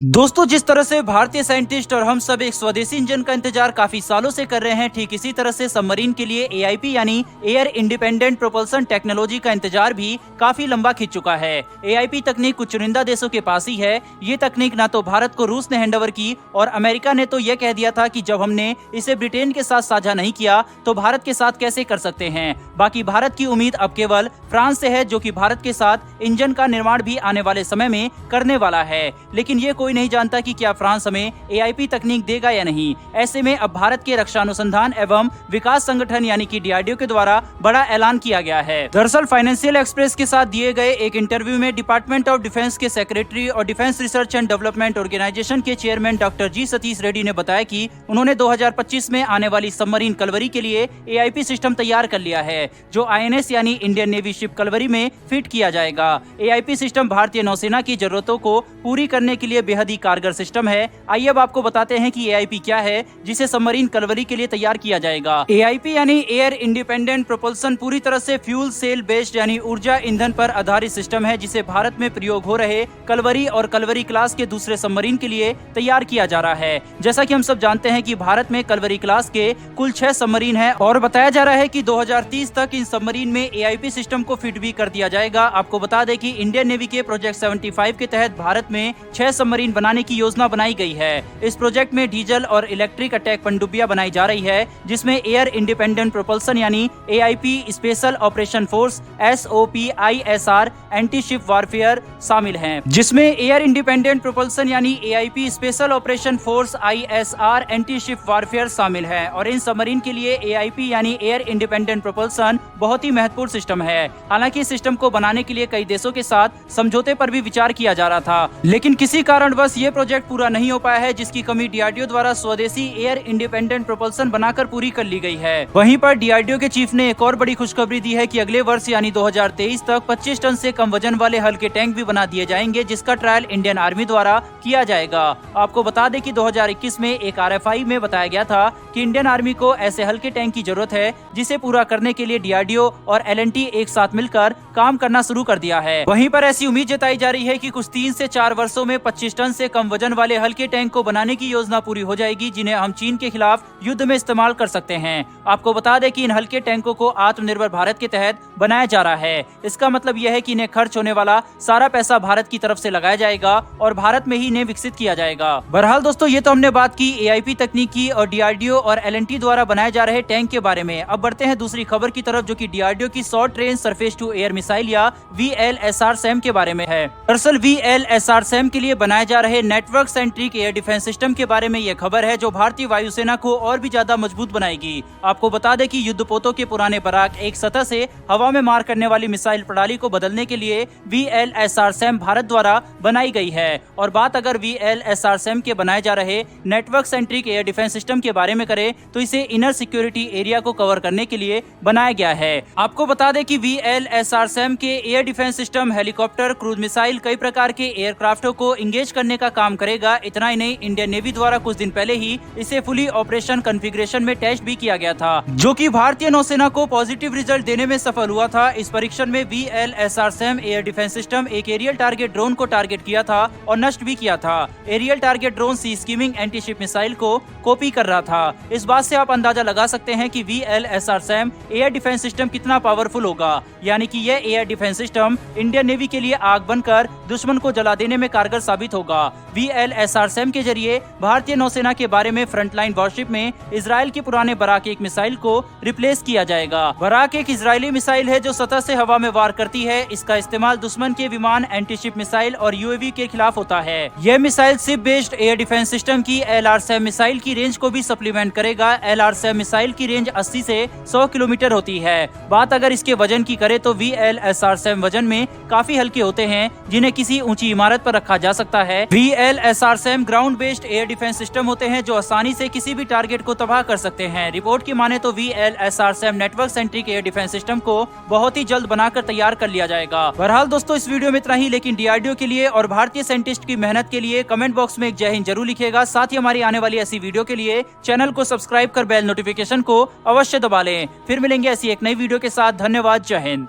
दोस्तों, जिस तरह से भारतीय साइंटिस्ट और हम सब एक स्वदेशी इंजन का इंतजार काफी सालों से कर रहे हैं, ठीक इसी तरह से सबमरीन के लिए एआईपी यानी एयर इंडिपेंडेंट प्रोपल्सन टेक्नोलॉजी का इंतजार भी काफी लंबा खिंच चुका है। एआईपी तकनीक कुछ चुनिंदा देशों के पास ही है। ये तकनीक ना तो भारत को रूस ने हैंडओवर की और अमेरिका ने तो यह कह दिया था कि जब हमने इसे ब्रिटेन के साथ साझा नहीं किया तो भारत के साथ कैसे कर सकते हैं। बाकी भारत की उम्मीद अब केवल फ्रांस से है, जो कि भारत के साथ इंजन का निर्माण भी आने वाले समय में करने वाला है। लेकिन ये कोई नहीं जानता कि क्या फ्रांस हमें एआईपी तकनीक देगा या नहीं। ऐसे में अब भारत के रक्षा अनुसंधान एवं विकास संगठन यानी कि डीआरडीओ के द्वारा बड़ा ऐलान किया गया है। दरअसल फाइनेंशियल एक्सप्रेस के साथ दिए गए एक इंटरव्यू में डिपार्टमेंट ऑफ डिफेंस के सेक्रेटरी और defence research and development organisation के chairman doctor G Satheesh Reddy ने बताया कि उन्होंने 2025 में आने वाली सबमरीन कलवरी के लिए एआईपी सिस्टम तैयार कर लिया है, जो आईएनएस यानी इंडियन नेवी शिप कलवरी में फिट किया जाएगा। एआईपी सिस्टम भारतीय नौसेना की जरूरतों को पूरी करने के लिए बेहद ही कारगर सिस्टम है। आइए अब आपको बताते हैं कि एआईपी क्या है, जिसे सबमरीन कलवरी के लिए तैयार किया जाएगा। एआईपी यानी एयर इंडिपेंडेंट प्रोपल्सन पूरी तरह से फ्यूल सेल बेस्ड यानी ऊर्जा ईंधन पर आधारित सिस्टम है, जिसे भारत में प्रयोग हो रहे कलवरी और कलवरी क्लास के दूसरे सबमरीन के लिए तैयार किया जा रहा है। जैसा कि हम सब जानते हैं कि भारत में कलवरी क्लास के कुल 6 सबमरीन है और बताया जा रहा है कि 2030 तक इन सबमरीन में एआईपी सिस्टम को फिट भी कर दिया जाएगा। आपको बता दें कि इंडियन नेवी के प्रोजेक्ट 75 के तहत भारत में 6 सबमरीन बनाने की योजना बनाई गई है। इस प्रोजेक्ट में डीजल और इलेक्ट्रिक अटैक पनडुब्बियां बनाई जा रही है, जिसमें एयर इंडिपेंडेंट प्रोपल्सन यानी AIP, special operation force SOPISR, anti ship warfare शामिल हैं। जिसमें एयर इंडिपेंडेंट प्रोपल्सन यानी AIP, special operation force ISR, anti ship warfare शामिल है। और इन सबमरीन के लिए एआईपी यानी एयर इंडिपेंडेंट प्रोपल्सन बहुत ही महत्वपूर्ण सिस्टम है। हालांकि इस सिस्टम को बनाने के लिए कई देशों के साथ समझौते पर भी विचार किया जा रहा था, लेकिन किसी कारणवश ये प्रोजेक्ट पूरा नहीं हो पाया है, जिसकी कमी डीआरडीओ द्वारा स्वदेशी एयर इंडिपेंडेंट प्रोपल्सन बनाकर पूरी कर ली गई है। वहीं पर डीआरडीओ के चीफ ने एक और बड़ी खुशखबरी दी है कि अगले वर्ष यानी 2023 तक 25 टन से कम वजन वाले हल्के टैंक भी बना दिए जाएंगे, जिसका ट्रायल इंडियन आर्मी द्वारा किया जाएगा। आपको बता दें कि 2021 में एक आरएफआई में बताया गया था कि इंडियन आर्मी को ऐसे हल्के टैंक की जरूरत है, जिसे पूरा करने के लिए डीआरडीओ और एलएनटी एक साथ मिलकर काम करना शुरू कर दिया है। वहीं पर ऐसी उम्मीद जताई जा रही है कि कुछ 3 से 4 वर्षों में 25 टन से कम वजन वाले हल्के टैंक को बनाने की योजना पूरी हो जाएगी, जिन्हें हम चीन के खिलाफ युद्ध में इस्तेमाल कर सकते हैं। आपको बता दें कि इन हल्के टैंकों को आत्मनिर्भर भारत के तहत बनाया जा रहा है। इसका मतलब यह है कि इन्हें खर्च होने वाला सारा पैसा भारत की तरफ से लगाया जाएगा और भारत में ही इन्हें विकसित किया जाएगा। बहरहाल दोस्तों, ये तो हमने बात की एआईपी तकनीक की और डीआरडीओ और एलएनटी द्वारा बनाए जा रहे टैंक के बारे में। अब बढ़ते हैं दूसरी खबर की तरफ, जो कि डीआरडीओ की short range surface to air missile या वीएलएसआर सैम के बारे में है। दरअसल वीएलएसआर सैम के लिए बनाए जा रहे network centric air defence system के बारे में यह खबर है, जो भारतीय वायुसेना को और भी ज्यादा मजबूत बनाएगी। आपको बता दें कि युद्धपोतों के पुराने बराक एक सतह से हवा में मार करने वाली मिसाइल प्रणाली को बदलने के लिए वीएलएसआर सैम भारत द्वारा बनाई गई है। और बात अगर वीएलएसआर सैम के बनाए जा रहे network centric air defence system के बारे में करें, तो इसे इनर सिक्योरिटी एरिया को कवर करने के लिए बनाया गया है। आपको बता दें कि वीएलएसआर सैम के air defence system helicopter, cruise missile, कई प्रकार के एयरक्राफ्टों को इंगेज करने का काम करेगा। इतना ही नहीं, इंडियन नेवी द्वारा कुछ दिन पहले ही इसे फुली ऑपरेशन कॉन्फ़िगरेशन में टेस्ट भी किया गया था, जो कि भारतीय नौसेना को पॉजिटिव रिजल्ट देने में सफल हुआ था। इस परीक्षण में वीएलएसआर सैम एयर डिफेंस सिस्टम एक एरियल टारगेट ड्रोन को टारगेट किया था और नष्ट भी किया था। एरियल टारगेट ड्रोन सी स्कीमिंग एंटी शिप मिसाइल को कॉपी कर रहा था। इस बात से आप अंदाजा लगा सकते हैं कि वीएलएसआर सैम एयर डिफेंस सिस्टम कितना पावरफुल होगा। यानी कि यह air defence system Indian navy के लिए आग बनकर दुश्मन को जला देने में कारगर साबित होगा। वीएलएसआर सैम के जरिए भारतीय नौसेना के बारे में फ्रंटलाइन वॉरशिप में इजराइल के पुराने बराक एक मिसाइल को रिप्लेस किया जाएगा। बराक एक इजरायली मिसाइल है जो सतह से हवा में वार करती है। इसका इस्तेमाल दुश्मन के विमान, एंटी शिप मिसाइल और यूएवी के खिलाफ होता है। यह missile ship based air defence system की एलआर सैम मिसाइल की रेंज को भी सप्लीमेंट करेगा। एलआर सैम मिसाइल की रेंज 80 से 100 किलोमीटर होती है। बात अगर इसके वजन की करे तो वीएलएसआर सैम वजन में काफी हल्के होते हैं, जिन्हें किसी ऊंची इमारत पर रखा जा सकता है। VLSR SAM ground based air defence system होते हैं, जो आसानी से किसी भी टारगेट को तबाह कर सकते हैं। रिपोर्ट की माने तो VLSR SAM network centric air defence system को बहुत ही जल्द बनाकर तैयार कर लिया जाएगा। बहरहाल दोस्तों, इस वीडियो में इतना ही, लेकिन डीआरडीओ के लिए और भारतीय साइंटिस्ट की मेहनत के लिए कमेंट बॉक्स में एक जय हिंद जरूर लिखिएगा। साथ ही हमारी आने वाली ऐसी वीडियो के लिए चैनल को सब्सक्राइब कर बेल नोटिफिकेशन को अवश्य दबा लें। फिर मिलेंगे ऐसी एक नई वीडियो के साथ। धन्यवाद। जय हिंद।